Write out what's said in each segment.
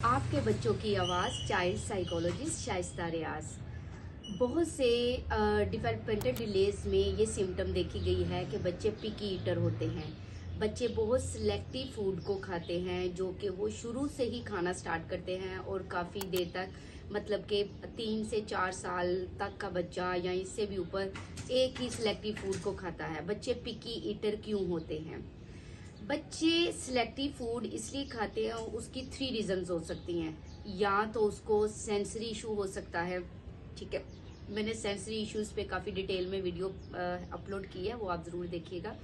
आपके बच्चों की आवाज़ चाइल्ड साइकोलॉजिस्ट शाइस्ता रियाज। बहुत से डिवेलपमेंटल डिलेज में ये सिम्टम देखी गई है कि बच्चे पिकी ईटर होते हैं। बच्चे बहुत सिलेक्टिव फूड को खाते हैं जो कि वो शुरू से ही खाना स्टार्ट करते हैं और काफ़ी देर तक, मतलब कि 3 से 4 साल तक का बच्चा या इससे भी ऊपर एक ही सिलेक्टिव फूड को खाता है। बच्चे पिकी ईटर क्यों होते हैं? बच्चे सिलेक्टिव फूड इसलिए खाते हैं, उसकी 3 रीजंस हो सकती हैं। या तो उसको सेंसरी इशू हो सकता है, ठीक है। मैंने सेंसरी इश्यूज पे काफ़ी डिटेल में वीडियो अपलोड की है, वो आप ज़रूर देखिएगा।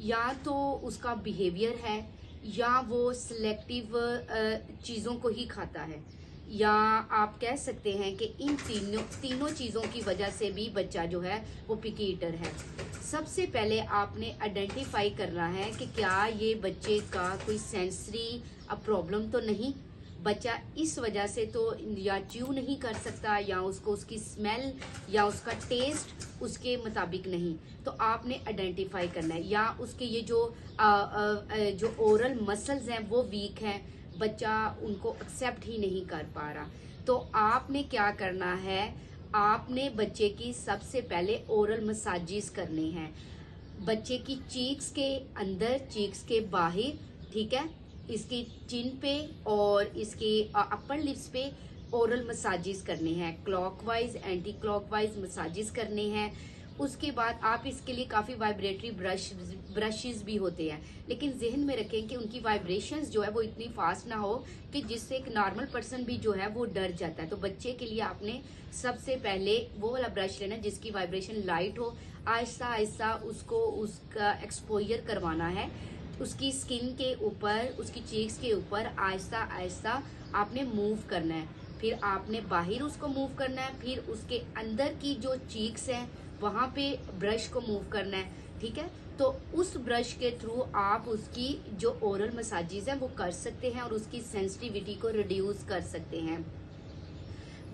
या तो उसका बिहेवियर है, या वो सिलेक्टिव चीज़ों को ही खाता है, या आप कह सकते हैं कि इन तीनों तीनों चीज़ों की वजह से भी बच्चा जो है वो पिकी ईटर है। सबसे पहले आपने आइडेंटिफाई करना है कि क्या ये बच्चे का कोई सेंसरी प्रॉब्लम तो नहीं। बच्चा इस वजह से तो या च्यू नहीं कर सकता, या उसको उसकी स्मेल या उसका टेस्ट उसके मुताबिक नहीं, तो आपने आइडेंटिफाई करना है। या उसके ये जो ओरल मसल्स हैं वो वीक हैं, बच्चा उनको एक्सेप्ट ही नहीं कर पा रहा। तो आपने क्या करना है, आपने बच्चे की सबसे पहले ओरल मसाजेस करने हैं। बच्चे की चीक्स के अंदर, चीक्स के बाहर, ठीक है, इसकी चिन पे और इसके अपर लिप्स पे ओरल मसाजेस करने हैं। क्लॉकवाइज एंटी क्लॉकवाइज मसाजेस करने हैं। उसके बाद आप इसके लिए काफ़ी वाइब्रेटरी ब्रशेस भी होते हैं, लेकिन जहन में रखें कि उनकी वाइब्रेशंस जो है वो इतनी फास्ट ना हो कि जिससे एक नॉर्मल पर्सन भी जो है वो डर जाता है। तो बच्चे के लिए आपने सबसे पहले वो वाला ब्रश लेना जिसकी वाइब्रेशन लाइट हो। आहिस्ता आहिस्ता उसको उसका एक्सपोजर करवाना है, उसकी स्किन के ऊपर, उसकी चीक्स के ऊपर आहिस्ता आहिस्ता आपने मूव करना है। फिर आपने बाहर उसको मूव करना है, फिर उसके अंदर की जो चीक्स हैं वहां पे ब्रश को मूव करना है, ठीक है। तो उस ब्रश के थ्रू आप उसकी जो ओरल मसाजेस हैं वो कर सकते हैं और उसकी सेंसिटिविटी को रिड्यूस कर सकते हैं।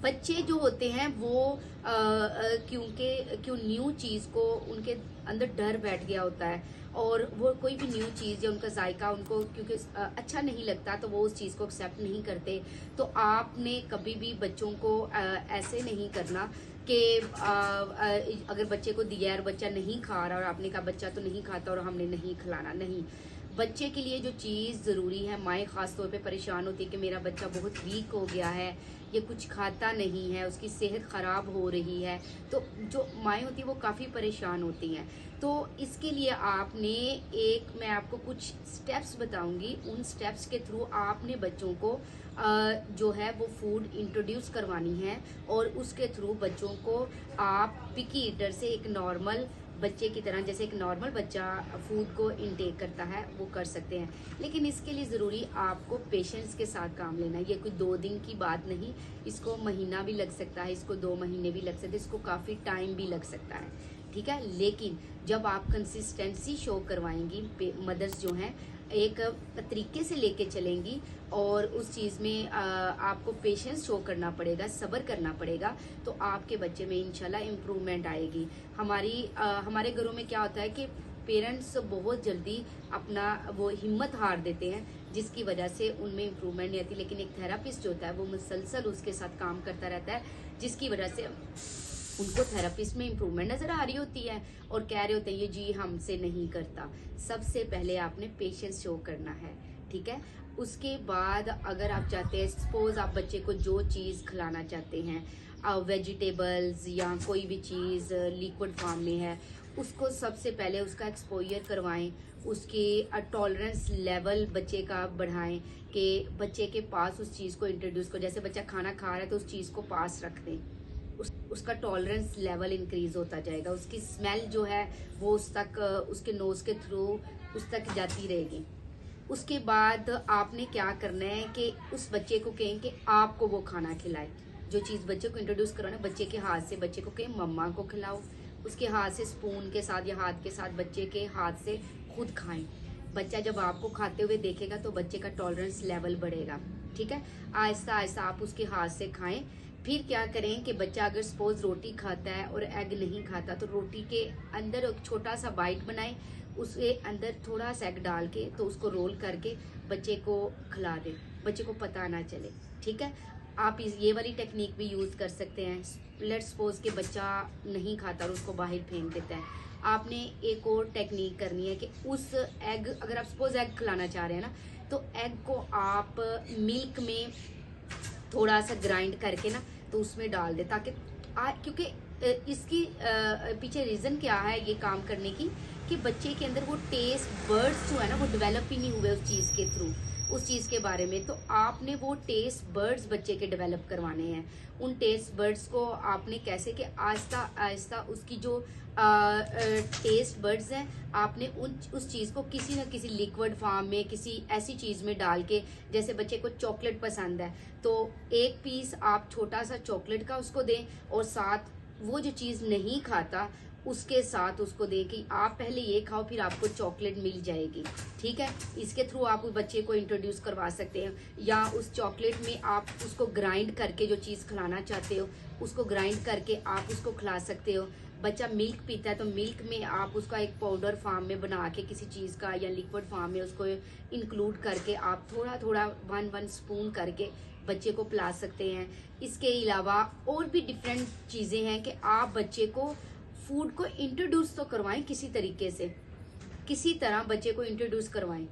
बच्चे जो होते हैं वो क्यों न्यू चीज को उनके अंदर डर बैठ गया होता है, और वो कोई भी न्यू चीज या उनका जायका उनको क्योंकि अच्छा नहीं लगता तो वो उस चीज को एक्सेप्ट नहीं करते। तो आपने कभी भी बच्चों को ऐसे नहीं करना कि अगर बच्चे को दिया और बच्चा नहीं खा रहा और आपने कहा बच्चा तो नहीं खाता और हमने नहीं खिलाना, नहीं। बच्चे के लिए जो चीज़ ज़रूरी है, माएँ ख़ास तौर पे परेशान होती है कि मेरा बच्चा बहुत वीक हो गया है, ये कुछ खाता नहीं है, उसकी सेहत ख़राब हो रही है। तो जो माएँ होती हैं वो काफ़ी परेशान होती हैं। तो इसके लिए आपने मैं आपको कुछ स्टेप्स बताऊंगी, उन स्टेप्स के थ्रू आपने बच्चों को जो है वो फूड इंट्रोड्यूस करवानी है, और उसके थ्रू बच्चों को आप पिकी ईटर से एक नॉर्मल बच्चे की तरह, जैसे एक नॉर्मल बच्चा फूड को इनटेक करता है वो कर सकते हैं। लेकिन इसके लिए ज़रूरी आपको पेशेंस के साथ काम लेना है। ये कोई 2 दिन की बात नहीं, इसको महीना भी लग सकता है, इसको 2 महीने भी लग सकते हैं, इसको काफ़ी टाइम भी लग सकता है, ठीक है। लेकिन जब आप कंसिस्टेंसी शो करवाएंगी, मदर्स जो हैं एक तरीके से लेके चलेंगी, और उस चीज़ में आपको पेशेंस शो करना पड़ेगा, सब्र करना पड़ेगा, तो आपके बच्चे में इंशाल्लाह इम्प्रूवमेंट आएगी। हमारे घरों में क्या होता है कि पेरेंट्स बहुत जल्दी अपना वो हिम्मत हार देते हैं, जिसकी वजह से उनमें इम्प्रूवमेंट नहीं आती। लेकिन एक थेरापिस्ट जो होता है वो मुसलसल उसके साथ काम करता रहता है, जिसकी वजह से उनको थेरापिस्ट में इम्प्रूवमेंट नजर आ रही होती है और कह रहे होते हैं ये जी हमसे नहीं करता। सबसे पहले आपने पेशेंस शो करना है, ठीक है। उसके बाद अगर आप चाहते हैं, सपोज आप बच्चे को जो चीज़ खिलाना चाहते हैं, वेजिटेबल्स या कोई भी चीज़ लिक्विड फॉर्म में है, उसको सबसे पहले उसका एक्सपोजर करवाएं, उसकी टॉलरेंस लेवल बच्चे का बढ़ाएं कि बच्चे के पास उस चीज़ को इंट्रोड्यूस करो। जैसे बच्चा खाना खा रहा है तो उस चीज़ को पास रख दें, उसका टॉलरेंस लेवल इंक्रीज होता जाएगा, उसकी स्मेल जो है वो उस तक, उसके नोज के थ्रू उस तक जाती रहेगी। उसके बाद आपने क्या करना है कि उस बच्चे को कहें कि आपको वो खाना खिलाए। जो चीज़ बच्चे को इंट्रोड्यूस करो ना, बच्चे के हाथ से बच्चे को कहें मम्मा को खिलाओ, उसके हाथ से स्पून के साथ या हाथ के साथ बच्चे के हाथ से खुद खाएं। बच्चा जब आपको खाते हुए देखेगा तो बच्चे का टॉलरेंस लेवल बढ़ेगा, ठीक है। आहिस्ता आहिस्ता आप उसके हाथ से खाएं। फिर क्या करें कि बच्चा अगर सपोज रोटी खाता है और एग नहीं खाता, तो रोटी के अंदर एक छोटा सा बाइट बनाएं, उसके अंदर थोड़ा सा एग डाल के तो उसको रोल करके बच्चे को खिला दें। बच्चे को पता ना चले। ठीक है, आप ये वाली टेक्निक भी यूज़ कर सकते हैं। लेट्स सपोज कि बच्चा नहीं खाता और उसको बाहर फेंक देता है, आपने एक और टेक्निक करनी है कि उस एग, अगर आप सपोज एग खिलाना चाह रहे हैं ना, तो एग को आप मिल्क में थोड़ा सा ग्राइंड करके ना तो उसमें डाल दे, ताकि क्योंकि इसकी पीछे रीजन क्या है ये काम करने की, कि बच्चे के अंदर वो टेस्ट बर्ड्स जो है ना वो डेवलप ही नहीं हुए उस चीज के थ्रू, उस चीज के बारे में। तो आपने वो टेस्ट बर्ड्स बच्चे के डेवलप करवाने हैं। उन टेस्ट बर्ड्स को आपने कैसे, कि आहिस्ता आहिस्ता उसकी जो टेस्ट बर्ड्स हैं, आपने उस चीज को किसी न किसी लिक्विड फॉर्म में, किसी ऐसी चीज में डाल के, जैसे बच्चे को चॉकलेट पसंद है तो एक पीस आप छोटा सा चॉकलेट का उसको दें, और साथ वो जो चीज नहीं खाता उसके साथ उसको दे कि आप पहले ये खाओ फिर आपको चॉकलेट मिल जाएगी। ठीक है, इसके थ्रू आप उस बच्चे को इंट्रोड्यूस करवा सकते हैं। या उस चॉकलेट में आप उसको ग्राइंड करके, जो चीज़ खिलाना चाहते हो उसको ग्राइंड करके आप उसको खिला सकते हो। बच्चा मिल्क पीता है तो मिल्क में आप उसका एक पाउडर फॉर्म में बना के किसी चीज़ का, या लिक्विड फॉर्म में उसको इंक्लूड करके आप थोड़ा थोड़ा 1 स्पून करके बच्चे को पिला सकते हैं। इसके अलावा और भी डिफरेंट चीज़ें हैं कि आप बच्चे को फूड को इंट्रोड्यूस तो करवाएं, किसी तरीके से, किसी तरह बच्चे को इंट्रोड्यूस करवाएं।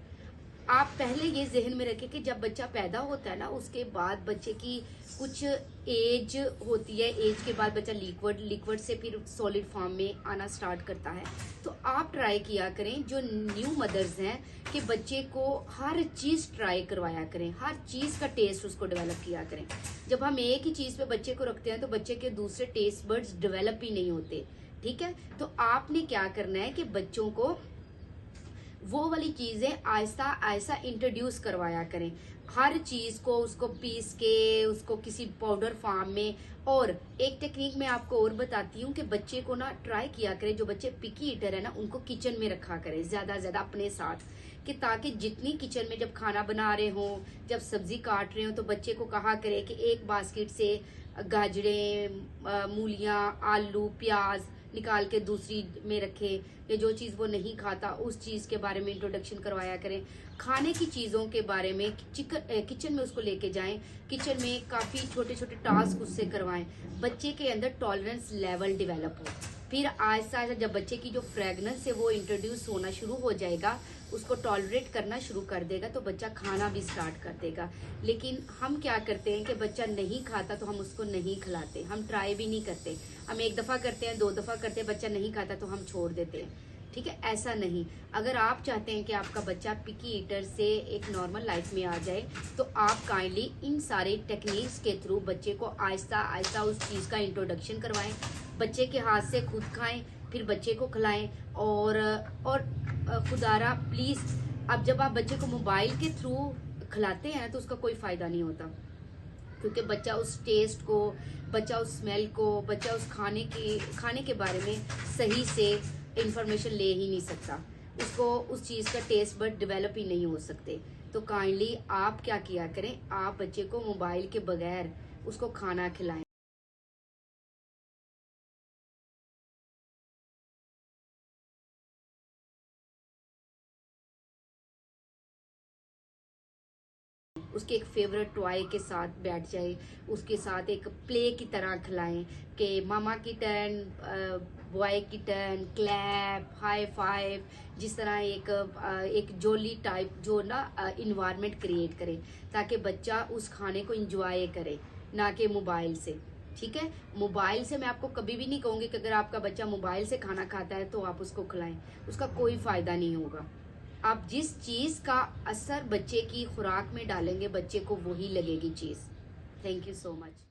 आप पहले ये जहन में रखें कि जब बच्चा पैदा होता है ना, उसके बाद बच्चे की कुछ एज होती है, एज के बाद बच्चा लिक्विड से फिर सॉलिड फॉर्म में आना स्टार्ट करता है। तो आप ट्राई किया करें, जो न्यू मदर्स हैं, कि बच्चे को हर चीज ट्राई करवाया करें, हर चीज का टेस्ट उसको डेवलप किया करें। जब हम एक ही चीज पे बच्चे को रखते हैं तो बच्चे के दूसरे टेस्ट बर्ड्स डेवलप ही नहीं होते। ठीक है, तो आपने क्या करना है कि बच्चों को वो वाली चीजें आहिस्ता आहिस्ता इंट्रोड्यूस करवाया करें, हर चीज को उसको पीस के, उसको किसी पाउडर फॉर्म में। और एक टेक्निक मैं आपको और बताती हूँ कि बच्चे को ना ट्राई किया करें, जो बच्चे पिकी ईटर है ना उनको किचन में रखा करें ज्यादा ज्यादा अपने साथ, कि ताकि जितनी किचन में जब खाना बना रहे हो, जब सब्जी काट रहे हो, तो बच्चे को कहा करे कि एक बास्केट से गाजरें, मूलियां, आलू, प्याज निकाल के दूसरी में रखे, या जो चीज वो नहीं खाता उस चीज के बारे में इंट्रोडक्शन करवाया करें। खाने की चीजों के बारे में किचन में उसको लेके जाएं, किचन में काफी छोटे छोटे टास्क उससे करवाएं, बच्चे के अंदर टॉलरेंस लेवल डेवलप हो। फिर आहिस्ता आहिस्ता जब बच्चे की जो फ्रेगनेंस है वो इंट्रोड्यूस होना शुरू हो जाएगा, उसको टॉलरेट करना शुरू कर देगा, तो बच्चा खाना भी स्टार्ट कर देगा। लेकिन हम क्या करते हैं कि बच्चा नहीं खाता तो हम उसको नहीं खिलाते, हम ट्राई भी नहीं करते, हम 1 दफा करते हैं, 2 दफा करते हैं, बच्चा नहीं खाता तो हम छोड़ देते हैं। ठीक है, ऐसा नहीं। अगर आप चाहते हैं कि आपका बच्चा पिकी ईटर से एक नॉर्मल लाइफ में आ जाए, तो आप काइंडली इन सारे टेक्निक्स के थ्रू बच्चे को आहिस्ता आहिस्ता उस चीज का इंट्रोडक्शन करवाएं, बच्चे के हाथ से खुद खाएं, फिर बच्चे को खिलाएं। और खुदारा प्लीज, अब जब आप बच्चे को मोबाइल के थ्रू खिलाते हैं तो उसका कोई फायदा नहीं होता, क्योंकि बच्चा उस टेस्ट को, बच्चा उस स्मेल को, बच्चा उस खाने के बारे में सही से इंफॉर्मेशन ले ही नहीं सकता, उसको उस चीज का टेस्ट बट डेवलप ही नहीं हो सकते। तो काइंडली आप क्या किया करें, आप बच्चे को मोबाइल के बगैर उसको खाना खिलाएं। उसके एक फेवरेट टॉय के साथ बैठ जाए, उसके साथ एक प्ले की तरह खिलाएं कि मामा की टर्न, बॉय की टर्न, क्लैप, हाई फाइव, जिस तरह एक जोली टाइप जो ना इन्वायरमेंट क्रिएट करे, ताकि बच्चा उस खाने को एंजॉय करे, ना कि मोबाइल से। ठीक है, मोबाइल से मैं आपको कभी भी नहीं कहूंगी कि अगर आपका बच्चा मोबाइल से खाना खाता है तो आप उसको खिलाएं, उसका कोई फायदा नहीं होगा। आप जिस चीज का असर बच्चे की खुराक में डालेंगे, बच्चे को वही लगेगी चीज। Thank you so much.